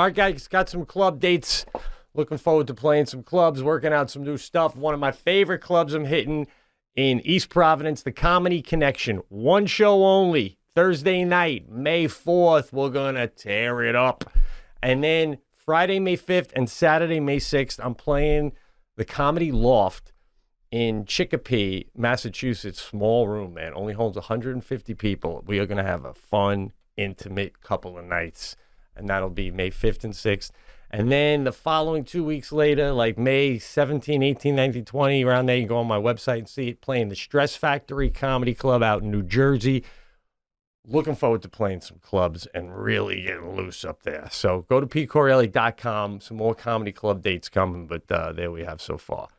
All right, guys, got some club dates. Looking forward to playing some clubs, working out some new stuff. One of my favorite clubs I'm hitting in East Providence, the Comedy Connection. One show only, Thursday night, May 4th. We're going to tear it up. And then Friday, May 5th and Saturday, May 6th, I'm playing the Comedy Loft in Chicopee, Massachusetts. Small room, man. Only holds 150 people. We are going to have a fun, intimate couple of nights. And that'll be May 5th and 6th. And then the following 2 weeks later, like May 17, 18, 19, 20, around there, you go on my website and see it, playing the Stress Factory Comedy Club out in New Jersey. Looking forward to playing some clubs and really getting loose up there. So go to PeteCorreale.com. Some more comedy club dates coming, but there we have so far.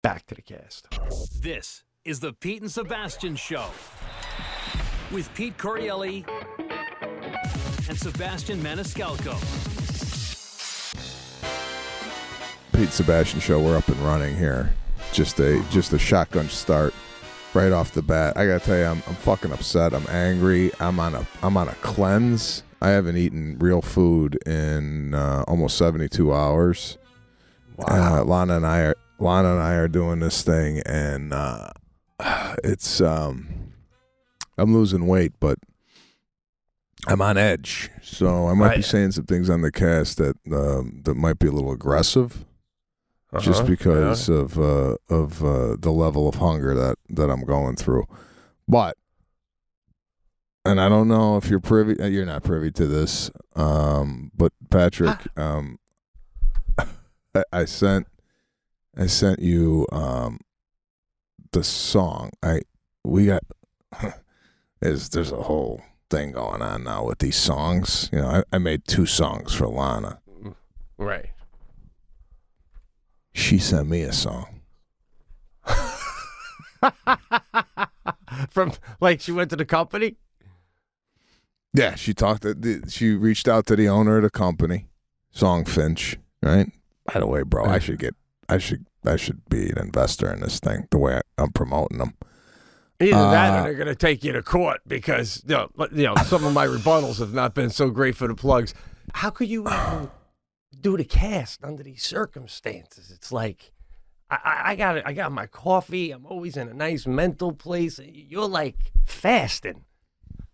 Back to the cast. This is the Pete and Sebastian Show with Pete Correale and Sebastian Maniscalco. Pete Sebastian Show, we're up and running here. Just a shotgun start right off the bat. I gotta tell you, I'm fucking upset. I'm angry. I'm on a cleanse. I haven't eaten real food in almost 72 hours. Wow. Lana and I are doing this thing, and it's I'm losing weight, but I'm on edge. So I might be saying some things on the cast that might be a little aggressive. Just because of the level of hunger that I'm going through. But, and I don't know if you're privy, you're not privy to this, but Patrick, I sent you the song. There's a whole thing going on now with these songs. You know, I made 2 songs for Lana. Right. She sent me a song. From, like, she went to the company? Yeah, she reached out to the owner of the company, Songfinch, right? By the way, bro, I should be an investor in this thing, the way I'm promoting them. Either that or they're going to take you to court because, you know, some of my rebuttals have not been so great for the plugs. How could you even do the cast under these circumstances? It's like I got my coffee. I'm always in a nice mental place. You're like fasting.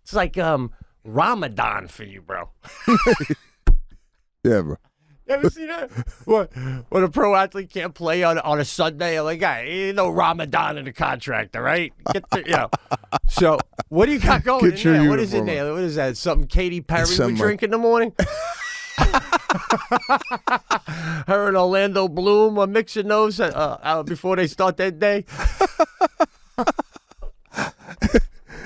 It's like Ramadan for you, bro. Yeah, bro. You ever see that? What? When a pro athlete can't play on a Sunday? I'm like, ain't no Ramadan in the contract, all right? So what do you got going in there? What is in there? What is that? Something Katy Perry would drink in the morning? Her and Orlando Bloom are mixing those before they start their day.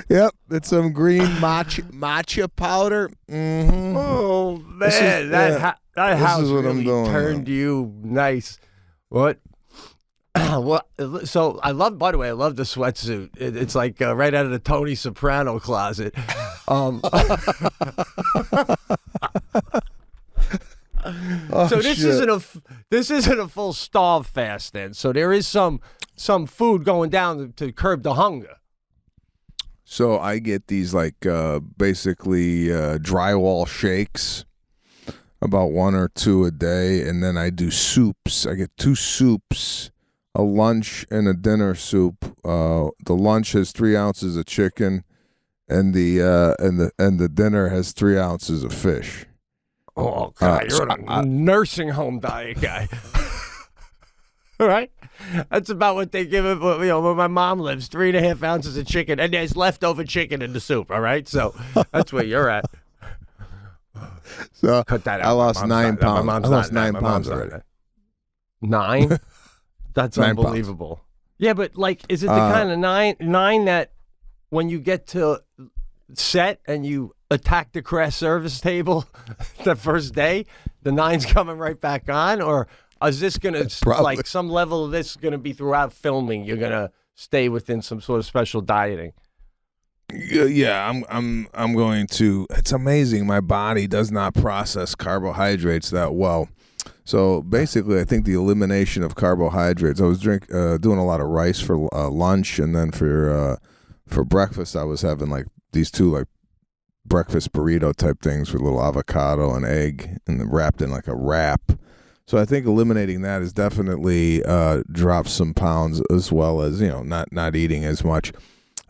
Yep, it's some green matcha powder. Mm-hmm. Oh man, that house is what really turned you nice. What? Well, so I love. By the way, I love the sweatsuit. It's like right out of the Tony Soprano closet. So this isn't a full starve fast then. So there is some food going down to curb the hunger. So I get these like basically drywall shakes, about 1 or 2 a day, and then I do soups. I get 2 soups, a lunch and a dinner soup. The lunch has 3 ounces of chicken, and the dinner has 3 ounces of fish. Oh God, you're a nursing home diet guy. All right, that's about what they give it. You know, where my mom lives, 3.5 ounces of chicken, and there's leftover chicken in the soup. All right, so that's where you're at. So cut that out. I lost 9 pounds. I lost 9 pounds already. 9? That's 9 unbelievable. Pounds. Yeah, but like, is it the kind of nine that when you get to set and you attack the craft service table the first day, the 9's coming right back on? Or is this going to, like, some level of this going to be throughout filming? You're going to stay within some sort of special dieting? Yeah, I'm going to. It's amazing. My body does not process carbohydrates that well. So basically, I think the elimination of carbohydrates. I was doing a lot of rice for lunch, and then for breakfast, I was having like these 2 like breakfast burrito type things with a little avocado and egg and then wrapped in like a wrap. So I think eliminating that has definitely dropped some pounds, as well as, you know, not eating as much.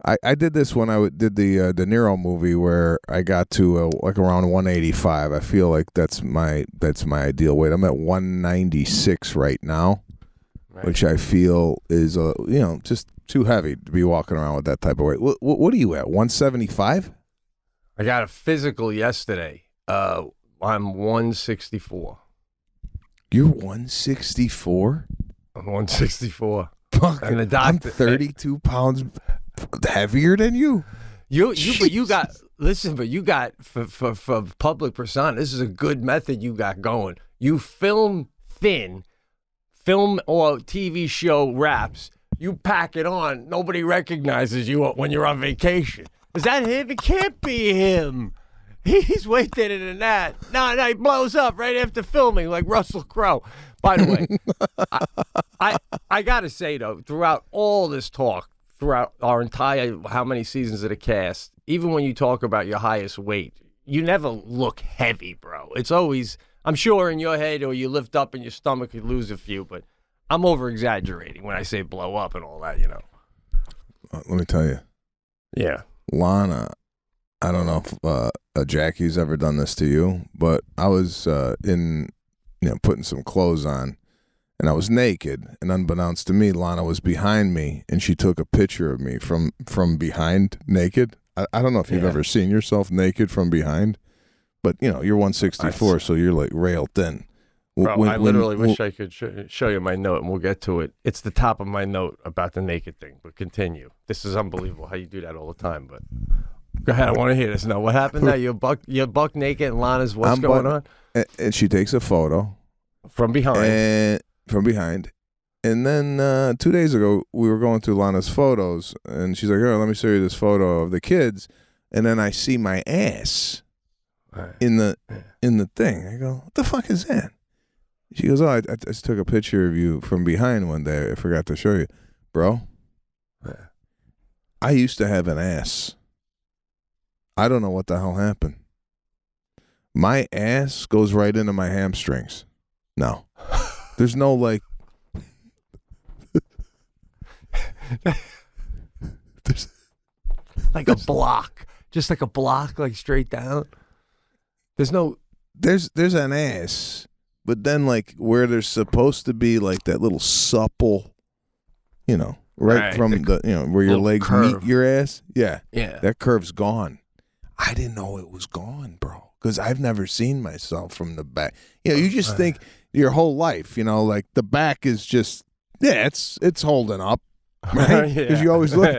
I did this when I did the Niro movie, where I got to like around 185. I feel like that's my ideal weight. I'm at 196 right now, right, which I feel is just too heavy to be walking around with that type of weight. What are you at? 175? I got a physical yesterday. I'm 164. You're 164? I'm 164. Fuck, and the doctor, I'm 32 pounds heavier than you. But you got, listen, but you got, for public persona, this is a good method you got going. You film thin, film or TV show wraps, you pack it on, nobody recognizes you when you're on vacation. Is that him? It can't be him. He's way thinner than that. No, he blows up right after filming like Russell Crowe. By the way, I got to say, though, throughout all this talk, throughout our entire how many seasons of the cast, even when you talk about your highest weight, you never look heavy, bro. It's always, I'm sure in your head, or you lift up in your stomach, you lose a few, but I'm over-exaggerating when I say blow up and all that, you know. Let me tell you. Yeah. Lana, I don't know if Jackie's ever done this to you, but I was putting some clothes on, and I was naked, and unbeknownst to me, Lana was behind me, and she took a picture of me from behind, naked. I don't know if you've ever seen yourself naked from behind, but, you know, you're 164, so you're, like, rail thin. Bro, I literally wish I could show you my note, and we'll get to it. It's the top of my note about the naked thing, but continue. This is unbelievable how you do that all the time, but go ahead. I want to hear this now. What happened now? You're buck naked, and Lana's what's going on? And she takes a photo. From behind. And then 2 days ago, we were going through Lana's photos, and she's like, "Oh, let me show you this photo of the kids." And then I see my ass in the thing. I go, "What the fuck is that?" She goes, "Oh, I just took a picture of you from behind one day. I forgot to show you." Bro, I used to have an ass. I don't know what the hell happened. My ass goes right into my hamstrings. No. There's no, like... There's like a block. Just like a block, like straight down. There's no... There's an ass... But then, like, where there's supposed to be, like, that little supple, you know, right from where your legs meet your ass. Yeah. That curve's gone. I didn't know it was gone, bro, because I've never seen myself from the back. You know, you just think your whole life, you know, like, the back is just, it's holding up, right? Because you always look,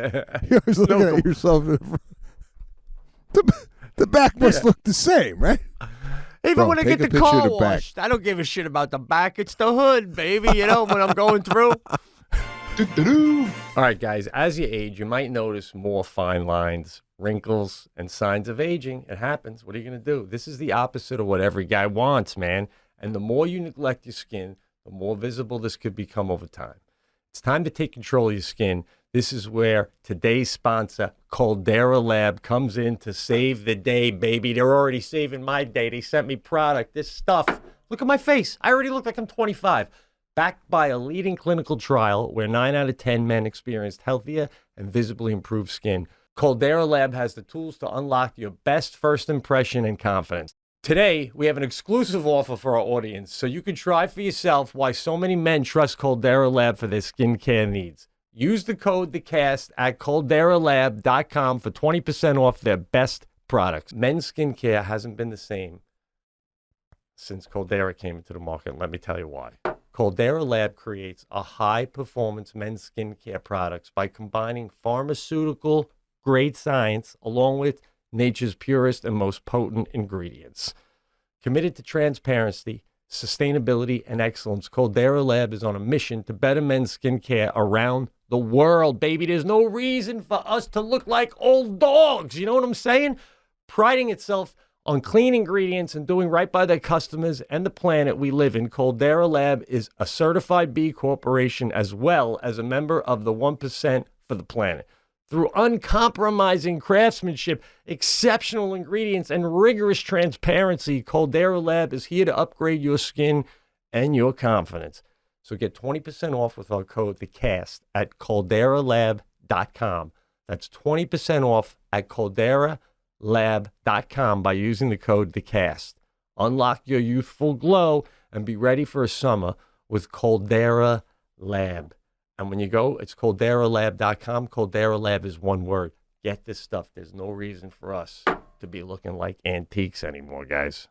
looking at yourself. The back must look the same, right? Even when I get the car washed, I don't give a shit about the back. It's the hood, baby, you know, when I'm going through. All right, guys, as you age, you might notice more fine lines, wrinkles, and signs of aging. It happens. What are you going to do? This is the opposite of what every guy wants, man. And the more you neglect your skin, the more visible this could become over time. It's time to take control of your skin. This is where today's sponsor, Caldera Lab, comes in to save the day, baby. They're already saving my day. They sent me product, this stuff. Look at my face. I already look like I'm 25. Backed by a leading clinical trial where 9 out of 10 men experienced healthier and visibly improved skin. Caldera Lab has the tools to unlock your best first impression and confidence. Today, we have an exclusive offer for our audience, so you can try for yourself why so many men trust Caldera Lab for their skincare needs. Use the code thecast at calderalab.com for 20% off their best products. Men's skincare hasn't been the same since Caldera came into the market, and let me tell you why. Caldera Lab creates a high-performance men's skincare products by combining pharmaceutical-grade science along with nature's purest and most potent ingredients. Committed to transparency, sustainability, and excellence, Caldera Lab is on a mission to better men's skincare around the world, baby. There's no reason for us to look like old dogs. You know what I'm saying? Priding itself on clean ingredients and doing right by their customers and the planet we live in, Caldera Lab is a certified B Corporation as well as a member of the 1% for the planet. Through uncompromising craftsmanship, exceptional ingredients, and rigorous transparency, Caldera Lab is here to upgrade your skin and your confidence. So get 20% off with our code THECAST at calderalab.com. That's 20% off at calderalab.com by using the code THECAST. Unlock your youthful glow and be ready for a summer with Caldera Lab. And when you go, it's calderalab.com. Caldera Lab is one word. Get this stuff. There's no reason for us to be looking like antiques anymore, guys.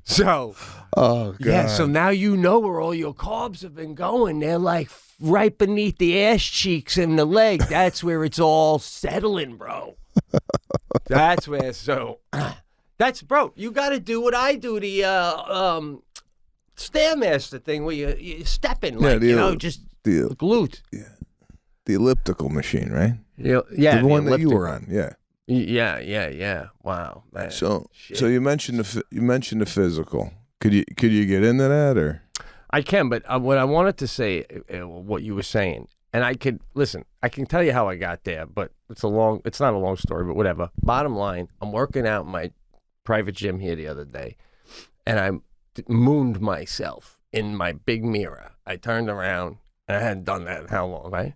So, oh, God. Yeah, so now you know where all your carbs have been going. They're like right beneath the ass cheeks and the leg. That's where it's all settling, bro. That's where, bro, you got to do what I do, the Stairmaster thing where you stepping, like, just the glute. Yeah. The elliptical machine, right? Yeah, the one that you were on, yeah. Yeah. Wow, man. So you mentioned the physical. Could you get into that, or? I can, but what I wanted to say, what you were saying, and I can tell you how I got there, but it's not a long story, but whatever. Bottom line, I'm working out in my private gym here the other day, and I mooned myself in my big mirror. I turned around, and I hadn't done that in how long, right?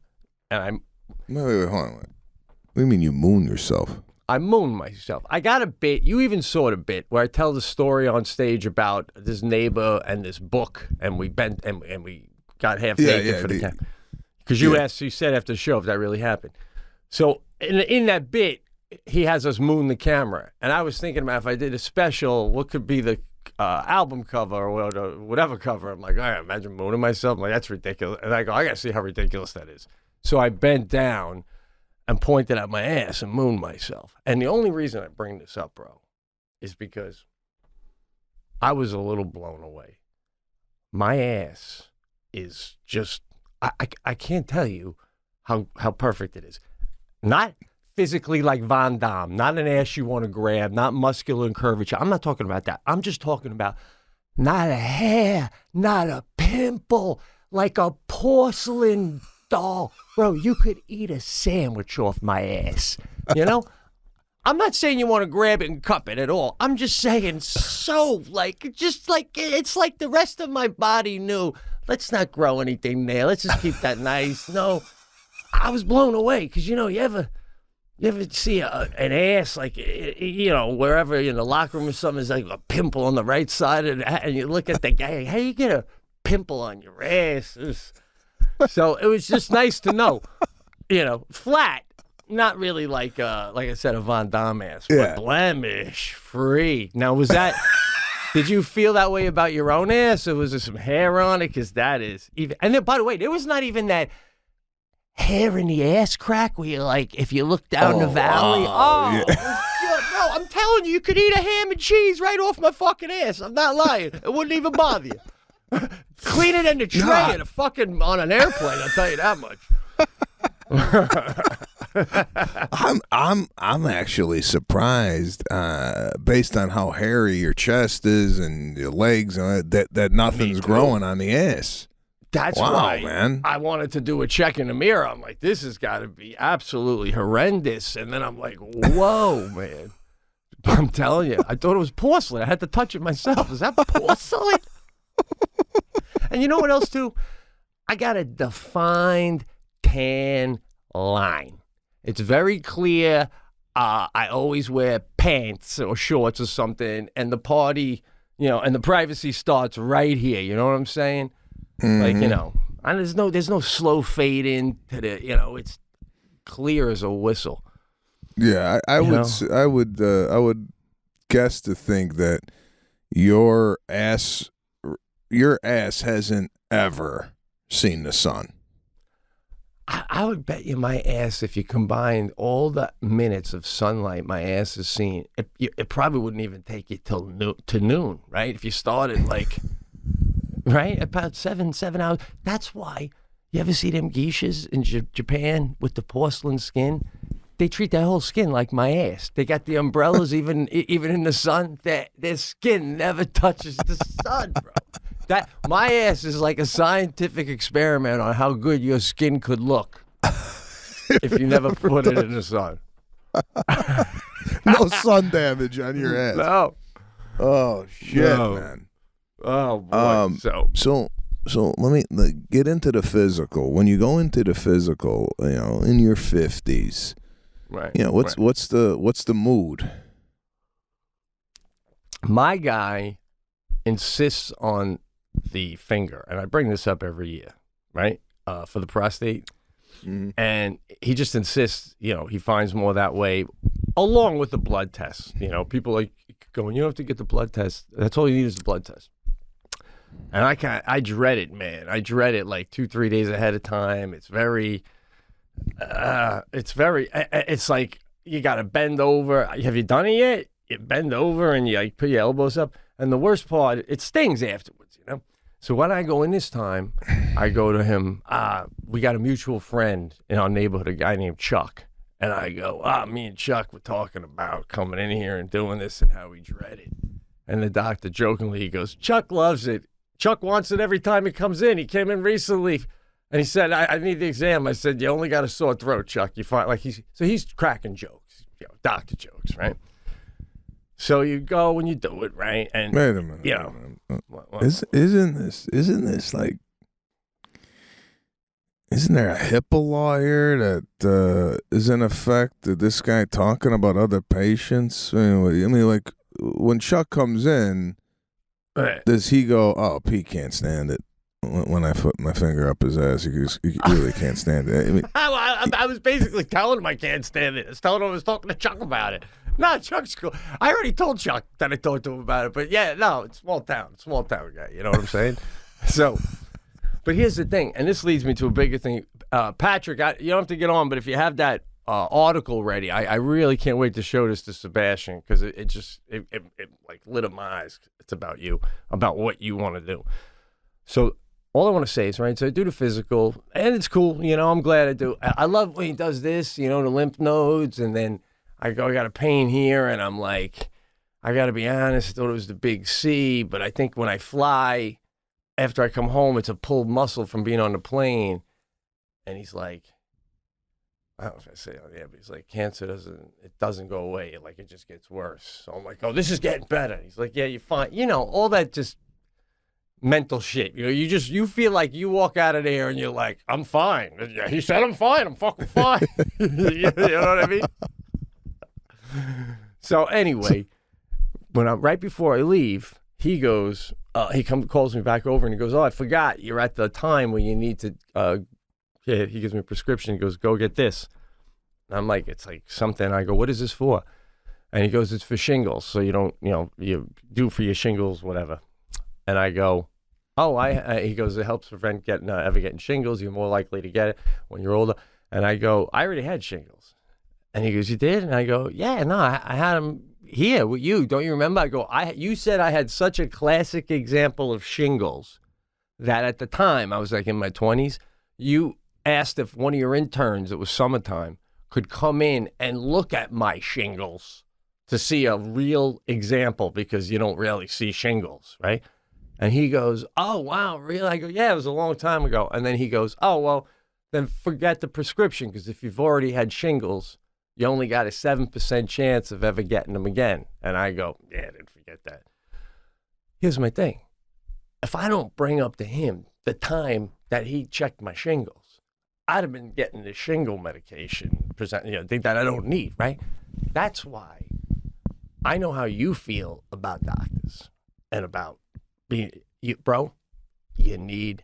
And Wait, hold on. What do you mean you moon yourself? I mooned myself. I got a bit. You even saw the bit where I tell the story on stage about this neighbor and this book, and we bent and we got half naked for the camp. Because you said after the show if that really happened. So in that bit, he has us moon the camera, and I was thinking about if I did a special, what could be the album cover or whatever cover. I'm like, all right, imagine mooning myself. I'm like, that's ridiculous. And I go, I got to see how ridiculous that is. So I bent down and pointed at my ass and mooned myself. And the only reason I bring this up, bro, is because I was a little blown away. My ass is just, I can't tell you how perfect it is. Not physically like Van Damme, not an ass you want to grab, not muscular and curvature. I'm not talking about that. I'm just talking about not a hair, not a pimple, like a porcelain doll. Bro, you could eat a sandwich off my ass, you know? I'm not saying you want to grab it and cup it at all. I'm just saying it's like the rest of my body knew, let's not grow anything there. Let's just keep that nice. No, I was blown away because, you ever see an ass, like, wherever in the locker room or something, is like a pimple on the right side of that, and you look at the guy, how you get a pimple on your ass? So it was just nice to know, flat, not really like I said, a Van Damme ass, but blemish free. Now, was that, did you feel that way about your own ass, or was there some hair on it? Because that is even, and then, by the way, there was not even that hair in the ass crack where you're like, if you look down the valley, bro, I'm telling you could eat a ham and cheese right off my fucking ass. I'm not lying. It wouldn't even bother you. Clean it in the tray and a fucking on an airplane, I'll tell you that much. I'm actually surprised, based on how hairy your chest is and your legs, that nothing's growing on the ass. That's why, man, I wanted to do a check in the mirror. I'm like, this has got to be absolutely horrendous. And then I'm like, whoa, man. I'm telling you, I thought it was porcelain. I had to touch it myself. Is that porcelain? And you know what else, too? I got a defined tan line. It's very clear. I always wear pants or shorts or something, and the party, and the privacy starts right here. You know what I'm saying? Like, and there's no slow fade in to the, it's clear as a whistle. Yeah, I would guess to think that your ass hasn't ever seen the sun. I would bet you my ass, if you combined all the minutes of sunlight my ass has seen, it probably wouldn't even take you till noon, right? If you started like, right, about 7 hours. That's why, you ever see them geishas in Japan with the porcelain skin? They treat their whole skin like my ass. They got the umbrellas even in the sun. Their skin never touches the sun, bro. My ass is like a scientific experiment on how good your skin could look. if you never put it in the sun. No sun damage on your ass. No. Oh shit, No. man. Oh boy. So let me get into the physical. When you go into the physical, in your 50s, right. What's the mood? My guy insists on the finger, and I bring this up every year, right? For the prostate. Mm-hmm. And he just insists, he finds more that way, along with the blood test. People like going, you don't have to get the blood test. That's all you need is the blood test. And I dread it, man. I dread it like 2-3 days ahead of time. It's it's like you got to bend over. Have you done it yet? You bend over and you put your elbows up. And the worst part, it stings afterwards, So when I go in this time, I go to him. We got a mutual friend in our neighborhood, a guy named Chuck. And I go, me and Chuck were talking about coming in here and doing this and how we dread it. And the doctor jokingly, he goes, Chuck loves it. Chuck wants it every time he comes in. He came in recently and he said, I need the exam. I said, you only got a sore throat, Chuck. You find he's cracking jokes, doctor jokes, right? So you go when you do it, right? And wait a minute. Isn't this like? Isn't there a HIPAA lawyer that is in effect? This guy talking about other patients? I mean, like when Chuck comes in, does he go, "Oh, Pete can't stand it"? When I put my finger up his ass, he really can't stand it. I mean, I was basically telling him I can't stand it. I was talking to Chuck about it. No, Chuck's cool. I already told Chuck that I talked to him about it. But yeah, no, it's small town guy. You know what I'm saying? So, but here's the thing, and this leads me to a bigger thing. Patrick, you don't have to get on, but if you have that article ready, I really can't wait to show this to Sebastian because it like lit up my eyes. It's about you, about what you want to do. So all I want to say is, right, so I do the physical, and it's cool. I'm glad I do. I love when he does this, the lymph nodes, and then I got a pain here, and I'm like, I got to be honest, I thought it was the big C, but I think when I fly, after I come home, it's a pulled muscle from being on the plane. And he's like, I don't know if I say it on the air, but he's like, cancer doesn't go away. Like, it just gets worse. So I'm like, oh, this is getting better. He's like, yeah, you're fine. All that just mental shit. You feel like you walk out of there and you're like, I'm fine. Yeah, he said I'm fine. I'm fucking fine. You know what I mean? So anyway, right before I leave, he goes, calls me back over and he goes, oh, I forgot. You're at the time where you need to, he gives me a prescription. He goes, go get this. And I'm like, it's like something. I go, what is this for? And he goes, it's for shingles. So you don't, you do for your shingles, whatever. And I go, oh, he goes, it helps prevent ever getting shingles. You're more likely to get it when you're older. And I go, I already had shingles. And he goes, you did? And I go, yeah, no, I had them here with you. Don't you remember? I go, you said I had such a classic example of shingles that at the time, I was like in my 20s, you asked if one of your interns, it was summertime, could come in and look at my shingles to see a real example because you don't really see shingles, right? And he goes, oh, wow, really? I go, yeah, it was a long time ago. And then he goes, oh, well, then forget the prescription because if you've already had shingles, you only got a 7% chance of ever getting them again. And I go, yeah, then forget that. Here's my thing. If I don't bring up to him the time that he checked my shingles, I'd have been getting the shingle medication, think that I don't need, right? That's why I know how you feel about doctors and about bro, you need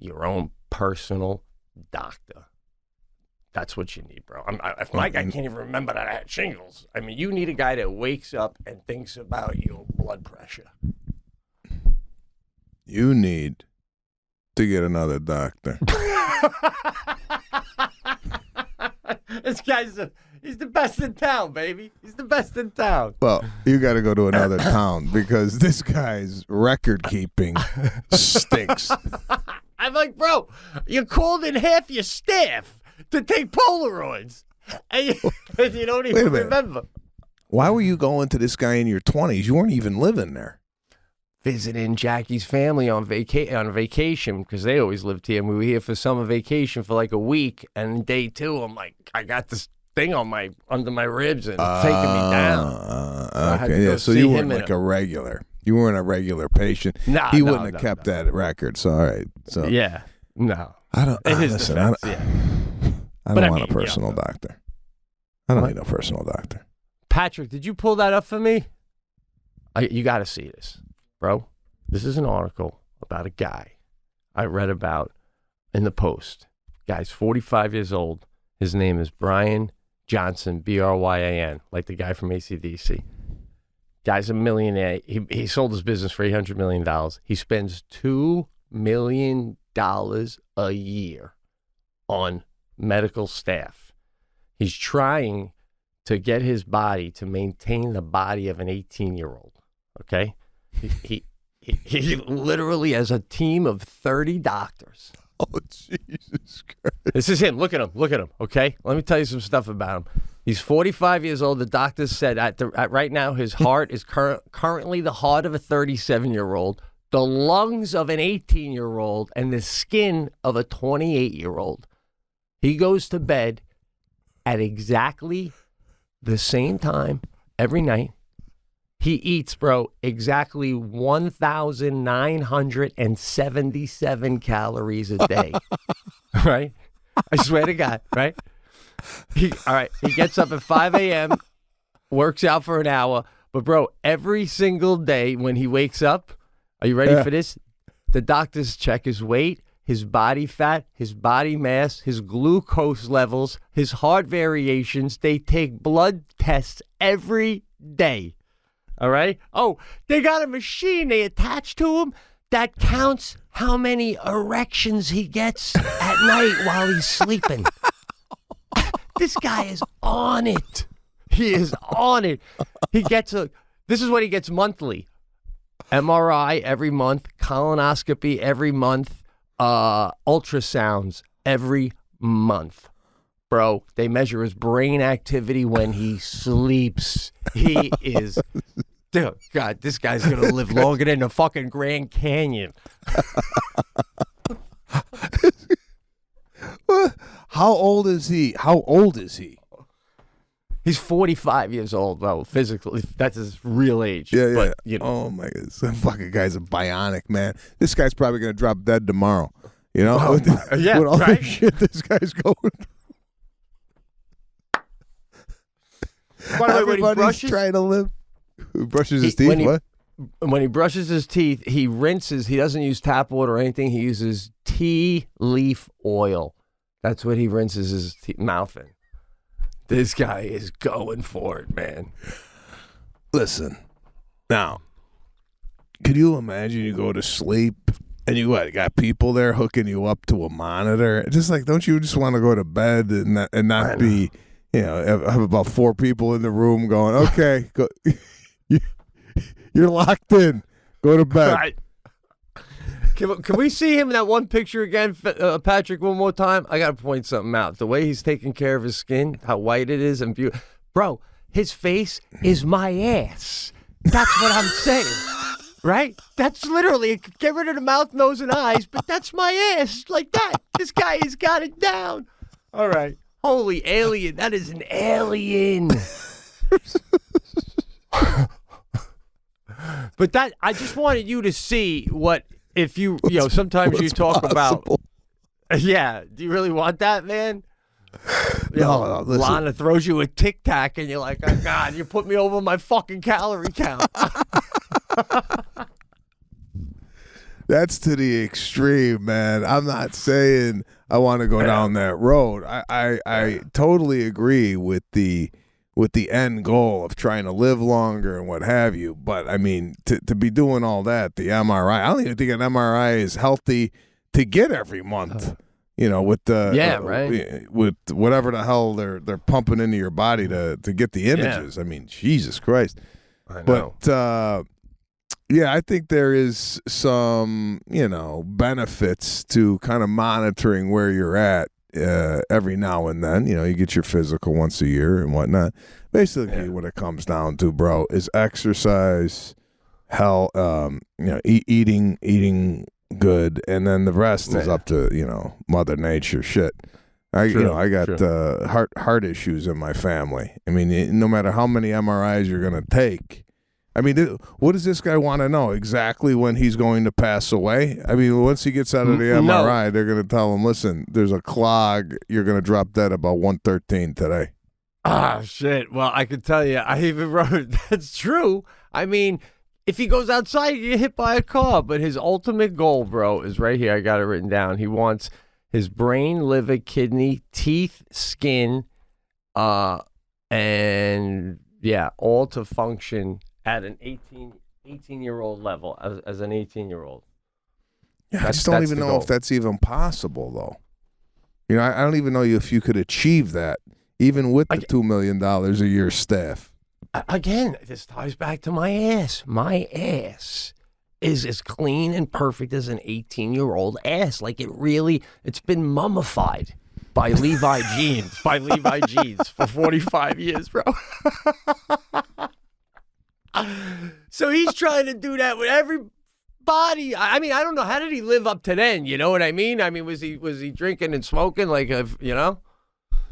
your own personal doctor. That's what you need, bro. If my guy can't even remember that I had shingles, I mean, you need a guy that wakes up and thinks about your blood pressure. You need to get another doctor. This guy's he's the best in town, baby. He's the best in town. Well, you got to go to another town because this guy's record keeping stinks. I'm like, bro, you called in half your staff to take Polaroids, and you don't even remember. Why were you going to this guy in your 20s? You weren't even living there. visiting Jackie's family on vacation because they always lived here. And we were here for summer vacation for like a week. And day 2, I'm like, I got this thing under my ribs and it's taking me down. Okay, yeah. So you weren't like a regular. You weren't a regular patient. Nah, he wouldn't have kept that record. So all right. So yeah, no. I don't. Listen, I don't want a personal yeah, doctor. I don't need a personal doctor. Patrick, did you pull that up for me? You got to see this, bro. This is an article about a guy I read about in the Post. Guy's 45 years old. His name is Brian Johnson, Bryan, like the guy from AC/DC. Guy's a millionaire. He sold his business for $800 million. He spends $2 million a year on medical staff. He's trying to get his body to maintain the body of an 18-year-old. Okay? He literally has a team of 30 doctors. Oh, Jesus Christ. This is him. Look at him. Look at him. Okay? Let me tell you some stuff about him. He's 45 years old. The doctors said at right now his heart is currently the heart of a 37-year-old, the lungs of an 18-year-old, and the skin of a 28-year-old. He goes to bed at exactly the same time every night. He eats, bro, exactly 1,977 calories a day. Right? I swear to God, right? He gets up at 5 a.m., works out for an hour. But, bro, every single day when he wakes up, are you ready for this? The doctors check his weight, his body fat, his body mass, his glucose levels, his heart variations. They take blood tests every day. All right? Oh, they got a machine they attach to him that counts how many erections he gets at night while he's sleeping. This guy is on it. He is on it. This is what he gets monthly. MRI every month, colonoscopy every month, ultrasounds every month. Bro, they measure his brain activity when he sleeps. He is, dude, God, this guy's going to live longer than the fucking Grand Canyon. How old is he? He's 45 years old. Well, physically, that's his real age. Yeah, but, yeah. You know. Oh, my God. Some fucking guy's a bionic, man. This guy's probably going to drop dead tomorrow. You know? Oh, with all right? the shit this guy's going through. By the way, Everybody's trying to live. Who brushes his teeth? When he brushes his teeth, he rinses. He doesn't use tap water or anything. He uses tea leaf oil. That's what he rinses his mouth in. This guy is going for it, man. Listen, now, could you imagine you go to sleep and you got people there hooking you up to a monitor? Just like, don't you just want to go to bed and not be, have about 4 people in the room going, okay, go, you're locked in. Go to bed. Right. Can we see him in that one picture again, Patrick, one more time? I got to point something out. The way he's taking care of his skin, how white it is and beautiful. Bro, his face is my ass. That's what I'm saying, right? That's literally, get rid of the mouth, nose, and eyes, but that's my ass, like that. This guy has got it down. All right. Holy alien. That is an alien. But that, I just wanted you to see what, if you, sometimes you talk possible. about, yeah, do you really want that, man? No, listen. Lana throws you a Tic Tac and you're like, oh, God, you put me over my fucking calorie count. That's to the extreme, man. I'm not saying I want to go down that road. I totally agree with the end goal of trying to live longer and what have you. But I mean, to be doing all that, the MRI, I don't even think an MRI is healthy to get every month. With the right, with whatever the hell they're pumping into your body to get the images. I mean, Jesus Christ. I know. But I think there is some benefits to kind of monitoring where you're at. Every now and then, you get your physical once a year and whatnot. Basically, what it comes down to, bro, is exercise, health, eating good, and then the rest is up to Mother Nature. Shit. I got heart issues in my family. I mean, no matter how many MRIs you're gonna take. I mean, what does this guy want to know exactly when he's going to pass away? I mean, once he gets out of the MRI, they're going to tell him, listen, there's a clog. You're going to drop dead about 1:13 today. Ah, shit. Well, I could tell you, I even wrote, that's true. I mean, if he goes outside, you get hit by a car. But his ultimate goal, bro, is right here. I got it written down. He wants his brain, liver, kidney, teeth, skin, and, all to function at an 18-year-old level, as an 18-year-old. Yeah, I just don't even know if that's even possible, though. I don't even know if you could achieve that, even with the $2 million a year staff. Again, this ties back to my ass. My ass is as clean and perfect as an 18-year-old ass. Like, it's been mummified by Levi jeans, for 45 years, bro. So he's trying to do that with everybody. I mean, I don't know. How did he live up to then? You know what I mean? I mean, was he drinking and smoking Yeah,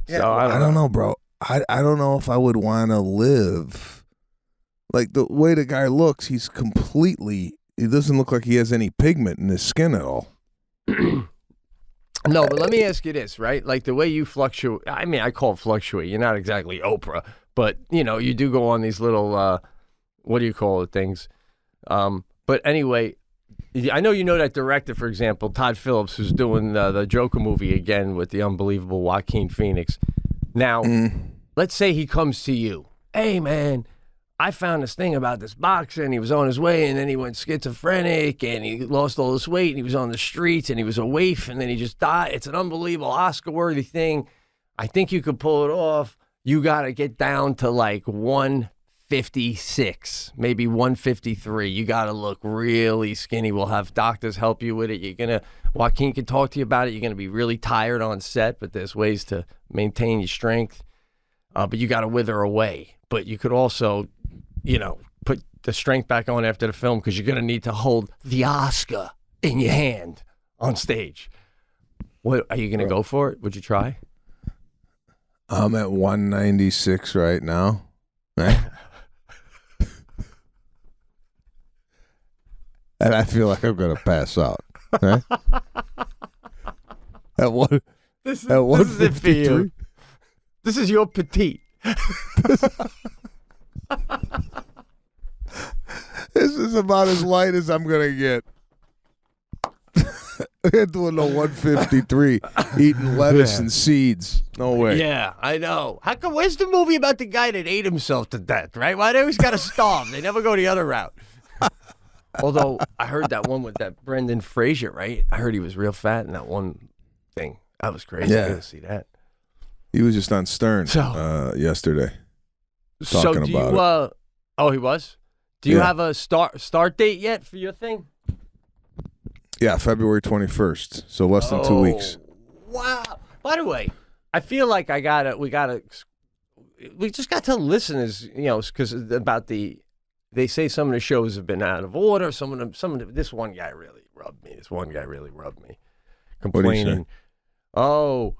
so, I don't know, bro. I don't know if I would want to live. Like, the way the guy looks, he doesn't look like he has any pigment in his skin at all. No, but let me ask you this, right? Like, the way you fluctuate, I mean, I call it fluctuate. You're not exactly Oprah, but, you do go on these little, what do you call it, things? But anyway, I know that director, for example, Todd Phillips, who's doing the Joker movie again with the unbelievable Joaquin Phoenix. Now, let's say he comes to you. Hey, man, I found this thing about this boxer, and he was on his way, and then he went schizophrenic, and he lost all this weight, and he was on the streets, and he was a waif, and then he just died. It's an unbelievable Oscar-worthy thing. I think you could pull it off. You got to get down to like 156, maybe 153. You got to look really skinny. We'll have doctors help you with it. Joaquin can talk to you about it. You're going to be really tired on set, but there's ways to maintain your strength. But you got to wither away. But you could also, put the strength back on after the film, because you're going to need to hold the Oscar in your hand on stage. What are you going to go for it? Would you try? I'm at 196 right now. Right? And I feel like I'm going to pass out. Right? This is it for you. This is your petite. This is about as light as I'm going to get. We're doing the 153, eating lettuce and seeds. No way. Yeah, I know. How come? Where's the movie about the guy that ate himself to death, right? Why they always got to starve? They never go the other route. Although, I heard that one with that Brendan Fraser, right? I heard he was real fat in that one thing. That was crazy. Yeah. I got to see that. He was just on Stern yesterday talking about it. Oh, he was? Do you have a start date yet for your thing? Yeah, February 21st. So less than 2 weeks. Wow. By the way, I feel like we just got to tell listeners, because they say some of the shows have been out of order. This one guy really rubbed me. Complaining, oh,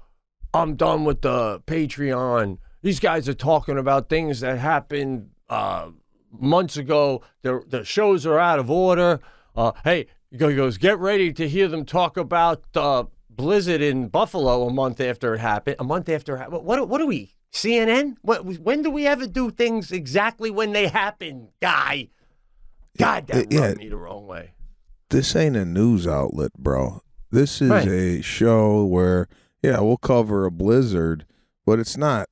I'm done with the Patreon. These guys are talking about things that happened months ago. The shows are out of order. Hey, he goes, get ready to hear them talk about Blizzard in Buffalo a month after it happened. What are we, CNN? When do we ever do things exactly when they happen, guy? God, that rubbed me the wrong way. This ain't a news outlet, bro. This is a show where, we'll cover a blizzard, but it's not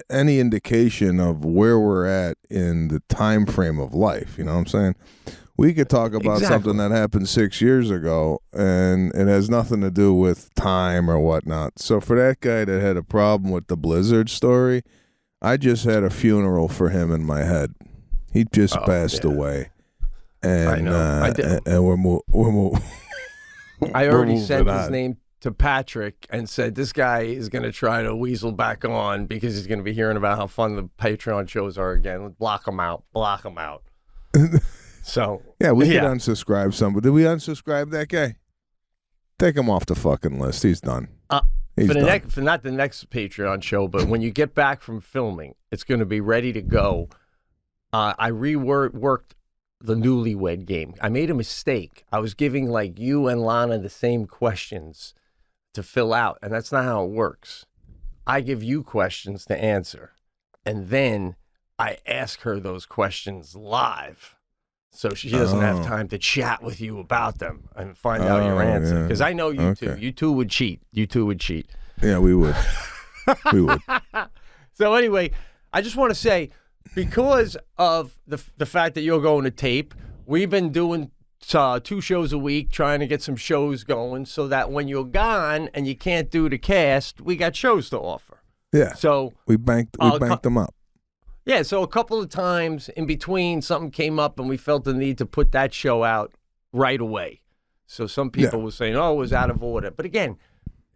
any indication of where we're at in the time frame of life. You know what I'm saying? We could talk about something that happened 6 years ago, and it has nothing to do with time or whatnot. So for that guy that had a problem with the Blizzard story, I just had a funeral for him in my head. He just passed away. And, I know. I did. And we're moving. I already sent his name to Patrick and said, this guy is going to try to weasel back on because he's going to be hearing about how fun the Patreon shows are again. Block him out. So yeah, we could unsubscribe somebody. Did we unsubscribe that guy? Take him off the fucking list. He's done. He's done. For not the next Patreon show, but when you get back from filming, it's going to be ready to go. I reworked the newlywed game. I made a mistake. I was giving like you and Lana the same questions to fill out, and that's not how it works. I give you questions to answer, and then I ask her those questions live. So she doesn't have time to chat with you about them and find out your answer. Because I know you two. You two would cheat. Yeah, we would. We would. So anyway, I just want to say, because of the fact that you're going to tape, we've been doing 2 shows a week, trying to get some shows going so that when you're gone and you can't do the cast, we got shows to offer. Yeah. So we banked them up. Yeah, so a couple of times in between, something came up and we felt the need to put that show out right away. So some people were saying, oh, it was out of order. But again,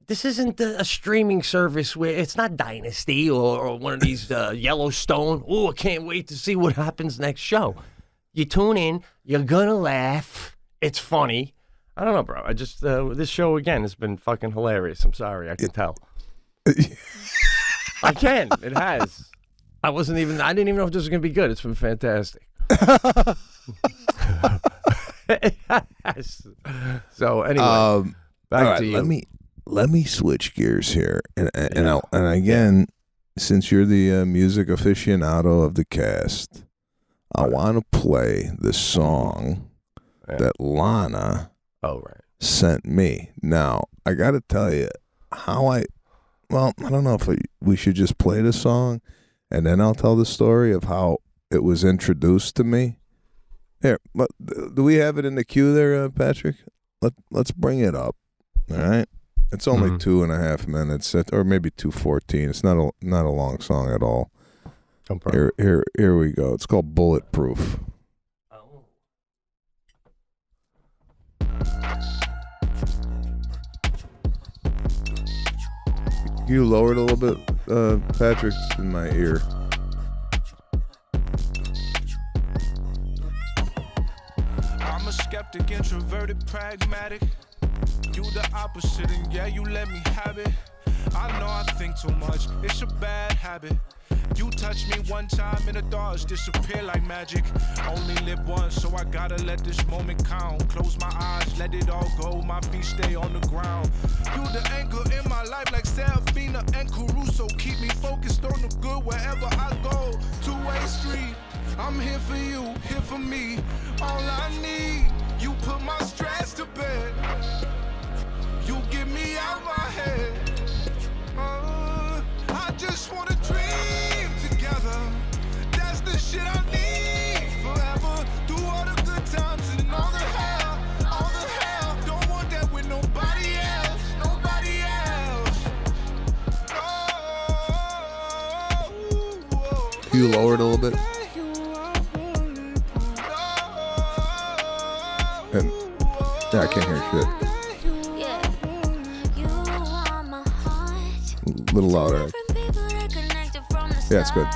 this isn't a streaming service where it's not Dynasty or one of these Yellowstone. Oh, I can't wait to see what happens next show. You tune in, you're going to laugh. It's funny. I don't know, bro. I just, this show again has been fucking hilarious. I'm sorry. I can tell. I can. It has. I didn't even know if this was going to be good. It's been fantastic. So anyway, back to you. Let me switch gears here, and again, since you're the music aficionado of the cast, I want to play the song that Lana sent me. Now I got to tell you I don't know if we should just play the song. And then I'll tell the story of how it was introduced to me. Here, do we have it in the queue there, Patrick? Let's bring it up. All right. It's only 2.5 minutes, or maybe 2:14. It's not a long song at all. Here we go. It's called Bulletproof. Can you lower it a little bit, Patrick? It's in my ear. I'm a skeptic, introverted, pragmatic. You the opposite, and yeah, you let me have it. I know I think too much, it's a bad habit. You touch me one time and the thoughts disappear like magic. Only live once, so I gotta let this moment count. Close my eyes, let it all go, my feet stay on the ground. You the anchor in my life like Serafina and Caruso. Keep me focused on the good wherever I go. Two-way street, I'm here for you, here for me. All I need, you put my stress to bed. You get me out my head. I just wanna dream together. That's the shit I need forever. Through all the good times and all the hell. Don't want that with nobody else. Can you lower it a little bit? And, yeah, I can't hear shit. A little louder. Yeah, it's good.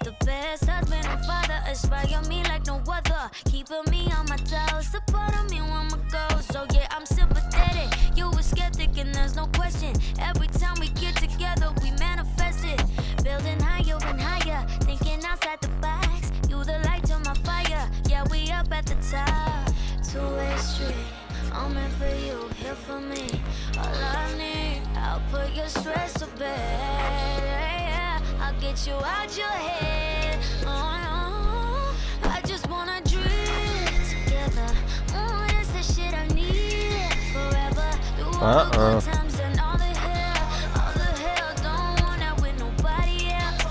The best husband and father inspire me like no other. Keeping me on my toes, supporting me when I go. So yeah, I'm sympathetic. You a skeptic and there's no question. Every time we get together, we manifest it. Building higher and higher, thinking outside the box. You the light to my fire. Yeah, we up at the top. Two-way street. I'm in for you, here for me. All I need, I'll put your stress to bed. Yeah, I'll get you out your head. Oh no, I just wanna dream together. Oh, that's the shit I need forever. Through all the good times and all the hell. Don't want that with nobody else.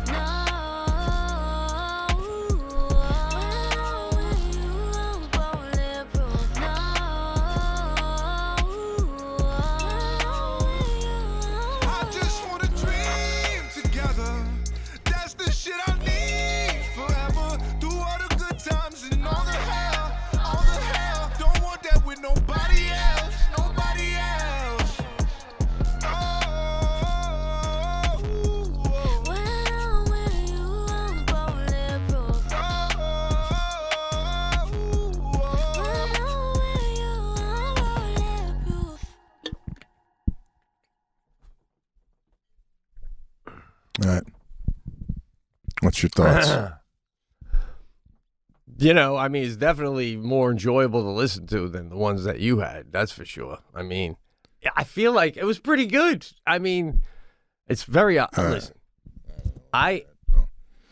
No. Nobody What's your thoughts? You know, I mean, it's definitely more enjoyable to listen to than the ones that you had. That's for sure. I mean, I feel like it was pretty good. I mean, it's very listen. I'm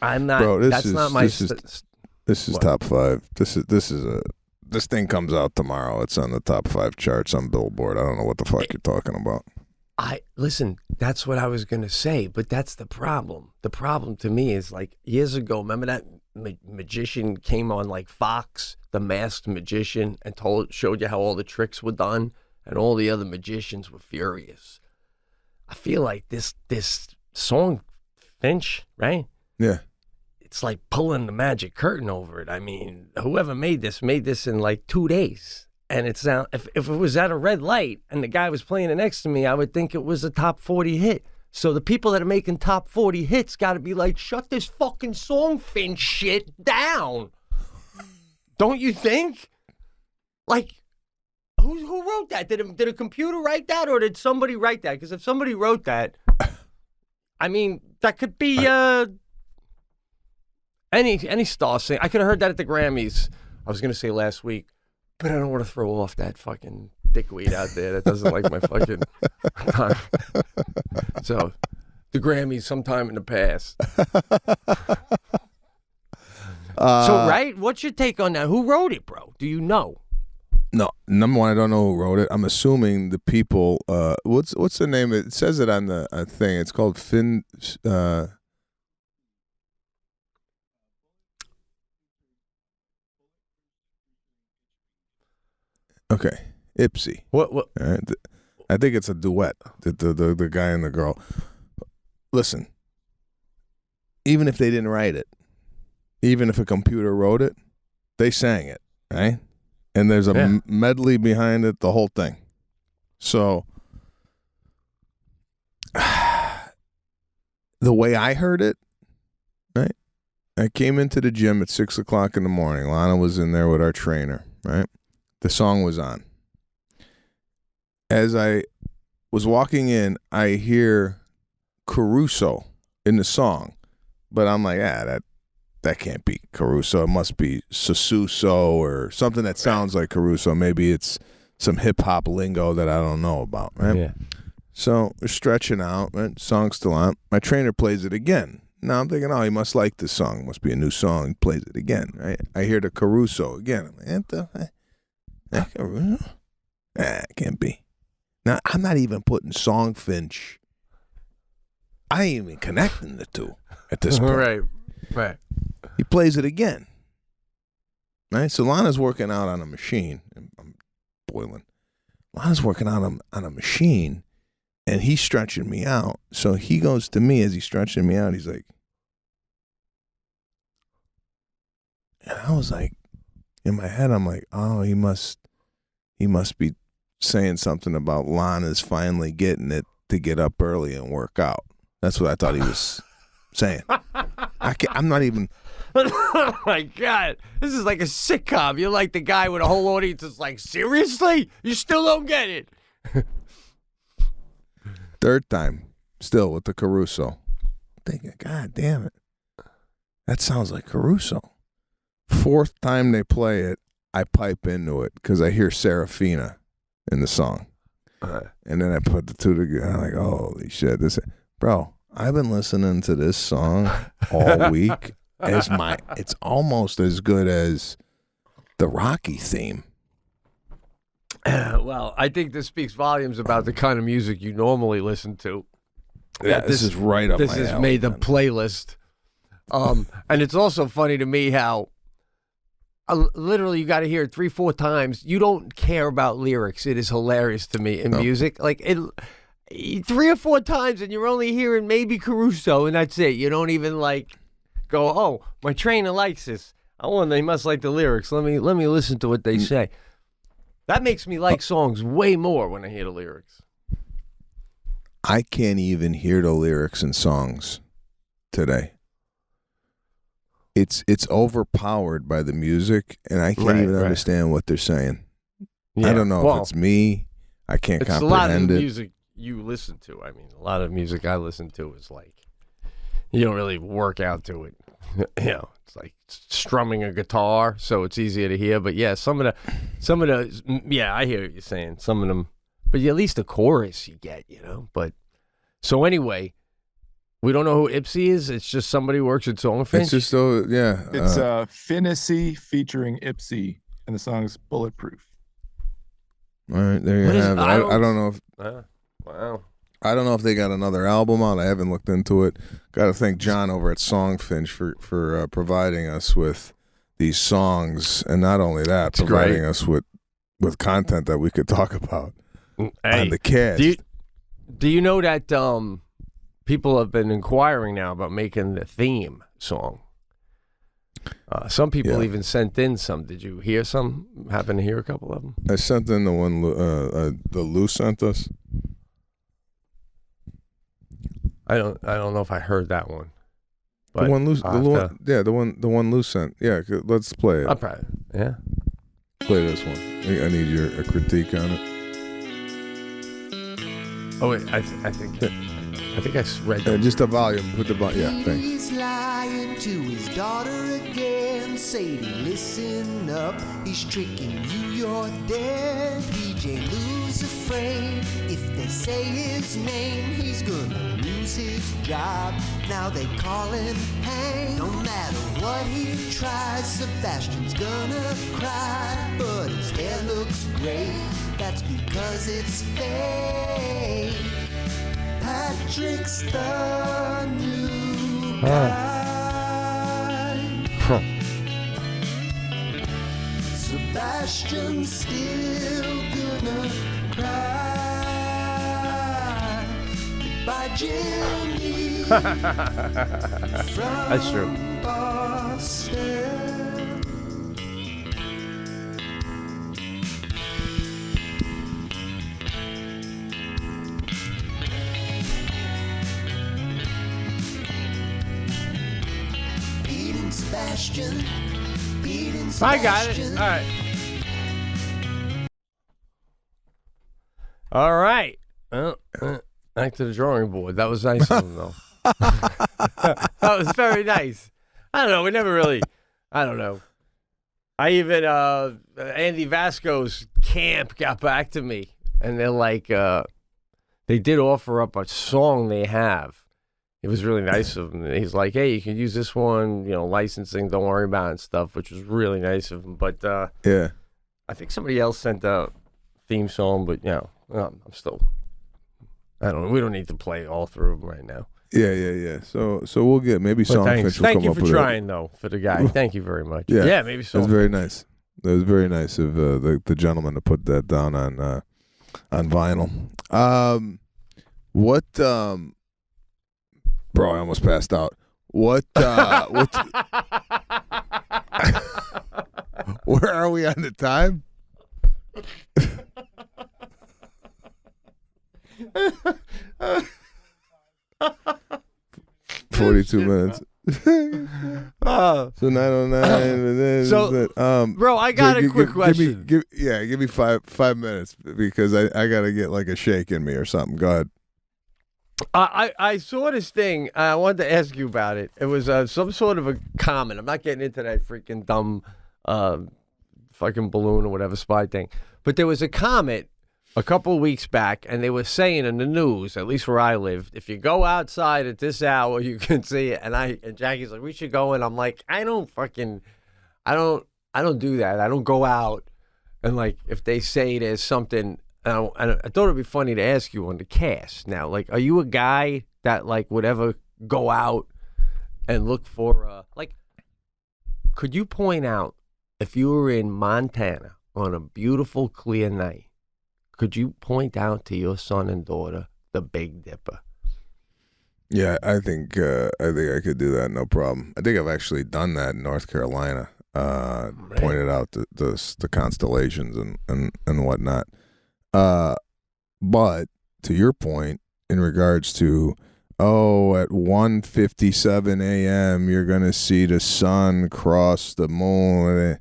not. Bro, that's not my. This is What? top 5. This thing comes out tomorrow. It's on the top 5 charts on Billboard. I don't know what the fuck you're talking about. Listen. That's what I was gonna say, but that's the problem. The problem to me is like years ago. Remember that magician came on like Fox, the Masked Magician, and showed you how all the tricks were done, and all the other magicians were furious. I feel like this song, Finch, right? Yeah. It's like pulling the magic curtain over it. I mean, whoever made this in like 2 days. And it's now, if it was at a red light and the guy was playing it next to me, I would think it was a top 40 hit. So the people that are making top 40 hits got to be like, shut this fucking song Finch shit down. Don't you think? Like, who wrote that? Did a computer write that, or did somebody write that? Because if somebody wrote that, I mean, that could be any star sing. I could have heard that at the Grammys. I was gonna say last week, but I don't want to throw off that fucking dickweed out there that doesn't like my fucking time. So, the Grammys sometime in the past. So, right? What's your take on that? Who wrote it, bro? Do you know? No, number one, I don't know who wrote it. I'm assuming the people. What's the name? It says it on the thing. It's called Finn. Okay, Ipsy. What? All right. I think it's a duet. The guy and the girl. Listen. Even if they didn't write it, even if a computer wrote it, they sang it, right? And there's a medley behind it, the whole thing. So, the way I heard it, right? I came into the gym at 6 o'clock in the morning. Lana was in there with our trainer, right? The song was on. As I was walking in, I hear Caruso in the song, but I'm like, that can't be Caruso. It must be Sususo or something that sounds like Caruso. Maybe it's some hip-hop lingo that I don't know about, right? Yeah. So we're stretching out, right? Song's still on. My trainer plays it again. Now I'm thinking, oh, he must like this song. Must be a new song. He plays it again, right? I hear the Caruso again. I'm like, Caruso? It can't be. Now, I'm not even putting Song Finch. I ain't even connecting the two at this point. Right. He plays it again. Right? So Lana's working out on a machine. I'm boiling. Lana's working out on a machine, and he's stretching me out. So he goes to me as he's stretching me out. He's like, and I was like, in my head, I'm like, oh, he must be saying something about Lana's finally getting it to get up early and work out. That's what I thought he was saying. I'm not even. Oh my God, this is like a sitcom. You're like the guy with a whole audience that's like, seriously? You still don't get it? Third time, still with the Caruso. Thinking, God damn it. That sounds like Caruso. Fourth time they play it, I pipe into it because I hear Serafina in the song. And then I put the two together. I'm like, holy shit. Bro, I've been listening to this song all week. It's almost as good as the Rocky theme. Well, I think this speaks volumes about the kind of music you normally listen to. Yeah, this is right up my alley. This has made the playlist. And it's also funny to me how literally you got to hear it 3-4 times. You don't care about lyrics. It is hilarious to me in music. Like 3 or 4 times, and you're only hearing maybe Caruso, and that's it. You don't even like go, oh, my trainer likes this. They must like the lyrics. Let me listen to what they say. That makes me like songs way more when I hear the lyrics. I can't even hear the lyrics in songs today. It's overpowered by the music, and I can't even understand what they're saying. Yeah, I don't know if it's me. I can't comprehend it. It's a lot of music you listen to. I mean, a lot of music I listen to is like, you don't really work out to it. it's like strumming a guitar, so it's easier to hear. But yeah, some of the, yeah, I hear what you're saying. Some of them, but at least the chorus you get, But so anyway, we don't know who Ipsy is. It's just somebody who works at Songfinch. It's just yeah. It's Finnessy featuring Ipsy, and the song's Bulletproof. All right, there you have it. I don't know if. Wow. I don't know if they got another album out. I haven't looked into it. Got to thank John over at Songfinch for providing us with these songs, and not only that, providing us with content that we could talk about on the cast. Do you know that people have been inquiring now about making the theme song? Some people even sent in some. Did you hear some? Happen to hear a couple of them? I sent in the one the Lou sent us. I don't know if I heard that one. But the one Lou sent. Yeah, let's play it. I'll probably, yeah. Play this one. I need your critique on it. Oh wait, I think I read that. Just the volume. Put the volume. Yeah, thanks. He's lying to his daughter again. Sadie, listen up. He's tricking you. You're dead. DJ Lou's afraid. If they say his name, he's gonna lose his job. Now they call him Hank. No matter what he tries, Sebastian's gonna cry. But his hair looks great. That's because it's fake. Patrick's the new guy. Sebastian's still gonna cry. Goodbye, Jimmy. That's true. Boston. Sebastian, I got it. All right. Back to the drawing board. That was nice of them, though. That was very nice. I don't know. We never really. I don't know. I even Andy Vasco's camp got back to me, and they're like, they did offer up a song they have. It was really nice of him. He's like, hey, you can use this one, licensing, don't worry about it and stuff, which was really nice of him. But yeah, I think somebody else sent a theme song, but I'm still, I don't know. We don't need to play all through them right now. Yeah. So we'll get maybe Songfinch will Thank come you up for with trying though for the guy. Thank you very much. Yeah, maybe Songfinch. It was very nice. It was very nice of the gentleman to put that down on vinyl. Bro, I almost passed out. What where are we on the time? 42 minutes. So 9:09. Bro, I got a quick question. Give me 5 minutes because I gotta get like a shake in me or something. Go ahead. I saw this thing. I wanted to ask you about it. It was some sort of a comment. I'm not getting into that freaking dumb fucking balloon or whatever spy thing. But there was a comment a couple of weeks back, and they were saying in the news, at least where I live, if you go outside at this hour, you can see it. And Jackie's like, we should go. And I'm like, I don't do that. I don't go out. And like, if they say there's something. And I thought it'd be funny to ask you on the cast. Now, like, are you a guy that like would ever go out and look for could you point out if you were in Montana on a beautiful clear night, could you point out to your son and daughter the Big Dipper? Yeah, I think I could do that, no problem. I think I've actually done that in North Carolina. Pointed out the constellations and whatnot. But to your point, in regards to, at 1:57 a.m. you're gonna see the sun cross the moon.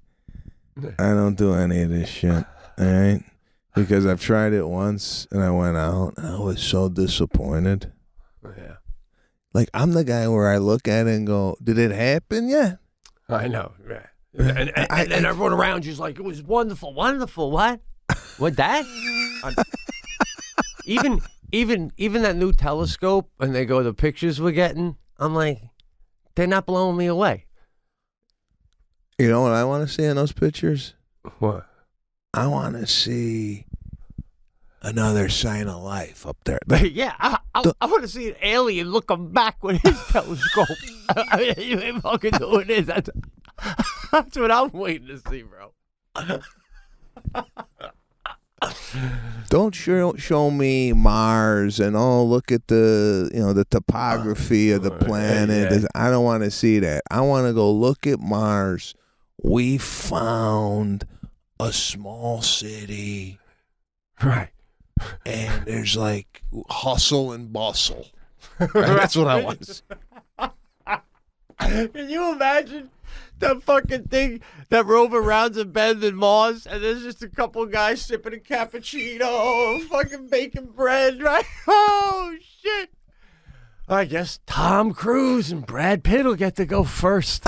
I don't do any of this shit, all right? Because I've tried it once and I went out and I was so disappointed. Yeah. Like, I'm the guy where I look at it and go, did it happen yet? I know. Yeah. And then everyone around you's like, it was wonderful. Wonderful. What? What, that? Even that new telescope, and they go, the pictures we're getting, I'm like, they're not blowing me away. You know what I want to see in those pictures? What? I want to see another sign of life up there. Yeah, I want to see an alien looking back with his telescope. I mean, you ain't fucking doing this. That's what I'm waiting to see, bro. Don't show me Mars and look at the topography of the planet. Yeah. I don't want to see that. I want to go look at Mars. We found a small city, Right. and there's like hustle and bustle. That's what I want. Can you imagine that fucking thing, that rover rounds a bend in Mars, and there's just a couple guys sipping a cappuccino, fucking baking bread, right? Oh, shit. I guess Tom Cruise and Brad Pitt will get to go first.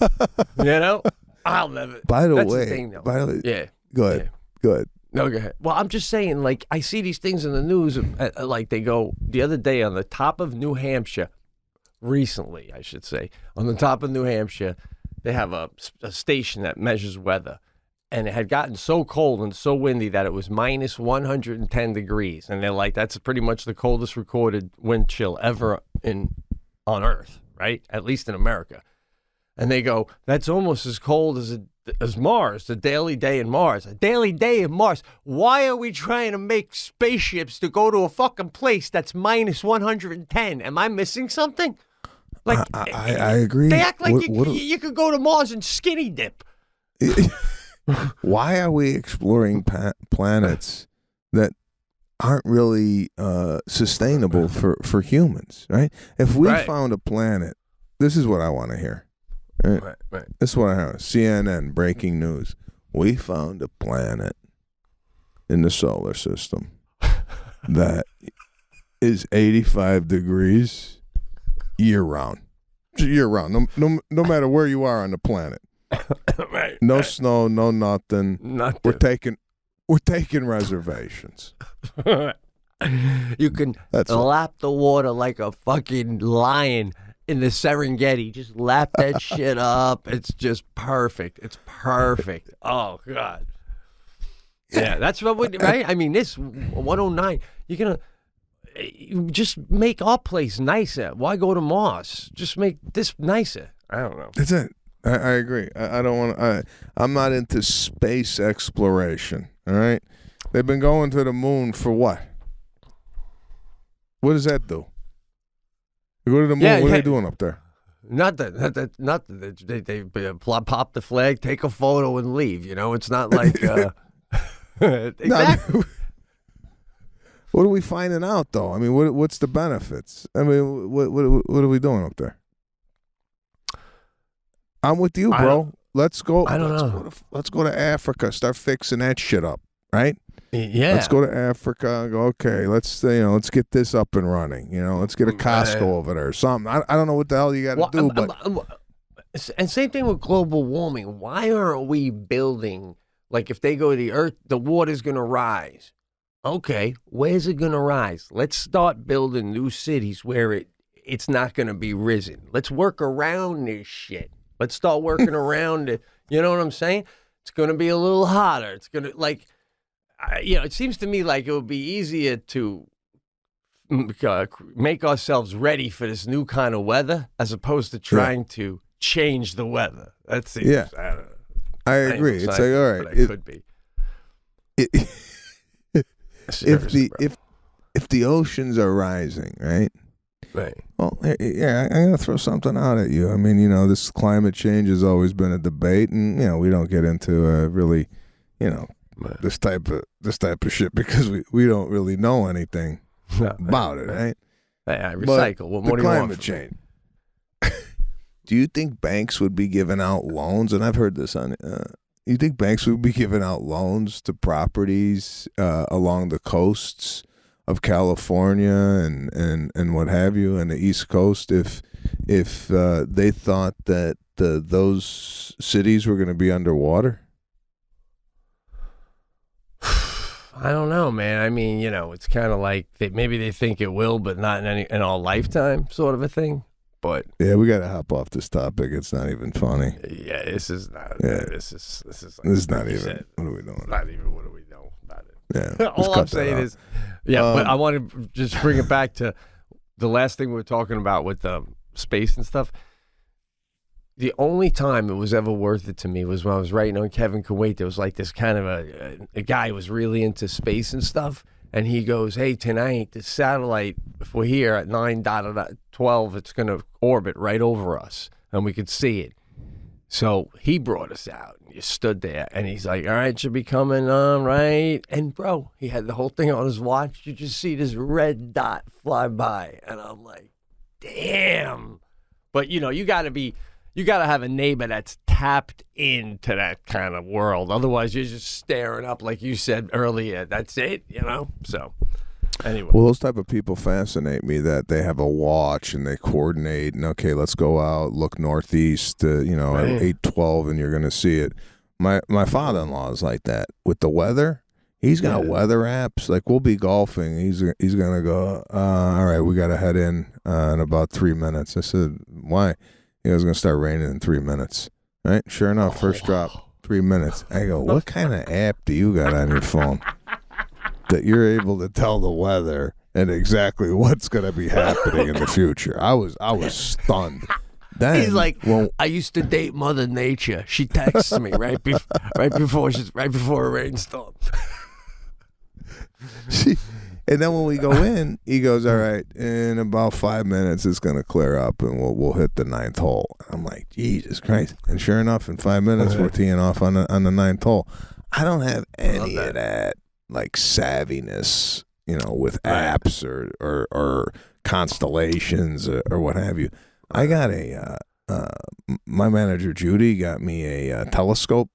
You know? I'll never. By the That's way, the thing, though. Yeah. Go ahead. Yeah. Go ahead. No, go ahead. Well, I'm just saying, like, I see these things in the news, like they go the other day on the top of New Hampshire, recently, I should say, on the top of New Hampshire, they have a station that measures weather, and it had gotten so cold and so windy that it was minus 110 degrees, and they're like, that's pretty much the coldest recorded wind chill ever on Earth, right? At least in America. And they go, that's almost as cold as Mars, the daily day in Mars. A daily day in Mars. Why are we trying to make spaceships to go to a fucking place that's minus 110? Am I missing something? Like, I agree. They act like you could go to Mars and skinny dip. Why are we exploring planets that aren't really sustainable for humans, right? If we found a planet, this is what I want to hear. Right. This is what I heard. CNN breaking news. We found a planet in the solar system that is 85 degrees year round. No matter where you are on the planet. No snow, no nothing. We're taking reservations. You can lap the water like a fucking lion in the Serengeti. Just lap that shit up. It's just perfect. It's perfect. Oh, God. Yeah, that's what we, right? I mean, this 109, you're going to just make our place nicer. Why go to Mars? Just make this nicer. I don't know. That's it. I agree. I don't want to. I'm not into space exploration. All right? They've been going to the moon for what? What does that do? You go to the moon. What are they doing up there? Nothing. They pop the flag, take a photo, and leave. You know, it's not like. Exactly. What are we finding out, though? I mean, what's the benefits? I mean, what are we doing up there? I'm with you, bro. Let's go. I don't know. Let's go to Africa. Start fixing that shit up, right? Yeah. Let's go to Africa and go, okay, let's get this up and running. Let's get a Costco over there or something. I don't know what the hell you got to do, but and same thing with global warming. Why aren't we building, like, if they go to the Earth, the water's going to rise. Okay, where's it going to rise? Let's start building new cities where it's not going to be risen. Let's work around this shit. Let's start working around it. You know what I'm saying? It's going to be a little hotter. It's going to, like, it seems to me like it would be easier to make ourselves ready for this new kind of weather as opposed to trying to change the weather. That seems, yeah. I don't know. I agree. It's like, all right. It could be. If the oceans are rising, right? Right. Well, yeah, I'm gonna throw something out at you. I mean, this climate change has always been a debate, and we don't get into really, this type of shit because we don't really know anything about it, right? I recycle. What more do you want? Climate change. Do you think banks would be giving out loans? And I've heard this on. You think banks would be giving out loans to properties along the coasts California and what have you, and the East Coast, if they thought that those cities were going to be underwater? I don't know, man. I mean, it's kind of like maybe they think it will, but not in our lifetime, sort of a thing. But yeah, we got to hop off this topic. It's not even funny. Yeah, this is not. Yeah. This is like This is not even. said, What are we doing? not even. What do we know about it? Yeah. All I'm saying is, but I want to just bring it back to the last thing we were talking about with space and stuff. The only time it was ever worth it to me was when I was writing on Kevin Can Wait. There was like this kind of a guy who was really into space and stuff. And he goes, hey, tonight, the satellite, if we're here at 9:12, it's going to orbit right over us. And we could see it. So he brought us out. You stood there. And he's like, all right, should be coming on, right? And, bro, he had the whole thing on his watch. You just see this red dot fly by. And I'm like, damn. But, you got to have a neighbor that's tapped into that kind of world. Otherwise, you're just staring up, like you said earlier. That's it, So, anyway. Well, those type of people fascinate me, that they have a watch and they coordinate. And, okay, let's go out, look northeast, at 8:12, and you're going to see it. My father-in-law is like that. With the weather, he's got weather apps. Like, we'll be golfing. He's going to go, all right, we got to head in about 3 minutes. I said, why? It was going to start raining in 3 minutes. Right? Sure enough, first drop, 3 minutes. I go, what kind of app do you got on your phone that you're able to tell the weather and exactly what's going to be happening in the future? I was stunned. Then, He's like, I used to date Mother Nature. She texts me right before a rainstorm. And then when we go in, he goes, all right, in about 5 minutes, it's going to clear up, and we'll hit the 9th hole. I'm like, Jesus Christ. And sure enough, in 5 minutes, we're teeing off on the 9th hole. I don't have any of that, like, savviness, with apps or constellations or what have you. I got my manager, Judy, got me a telescope.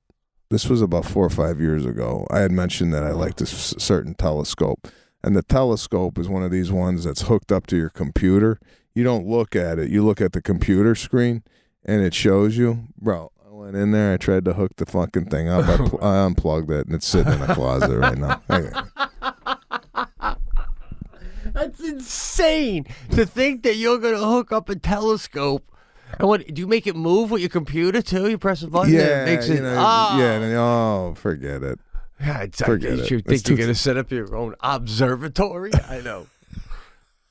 This was about 4 or 5 years ago. I had mentioned that I liked a certain telescope. And the telescope is one of these ones that's hooked up to your computer. You don't look at it. You look at the computer screen, and it shows you. Bro, I went in there. I tried to hook the fucking thing up. I unplugged it, and it's sitting in a closet right now. That's insane to think that you're going to hook up a telescope. And what, do you make it move with your computer, too? You press a button and it makes it... Forget it. Yeah, exactly. You think you're going to set up your own observatory? I know.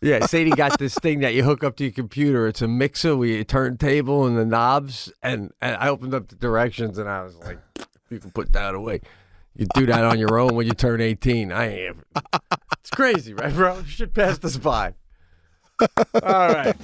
Yeah, Sadie got this thing that you hook up to your computer. It's a mixer with your turntable and the knobs. And I opened up the directions, and I was like, you can put that away. You do that on your own when you turn 18. It's crazy, right, bro? You should pass this by. All right.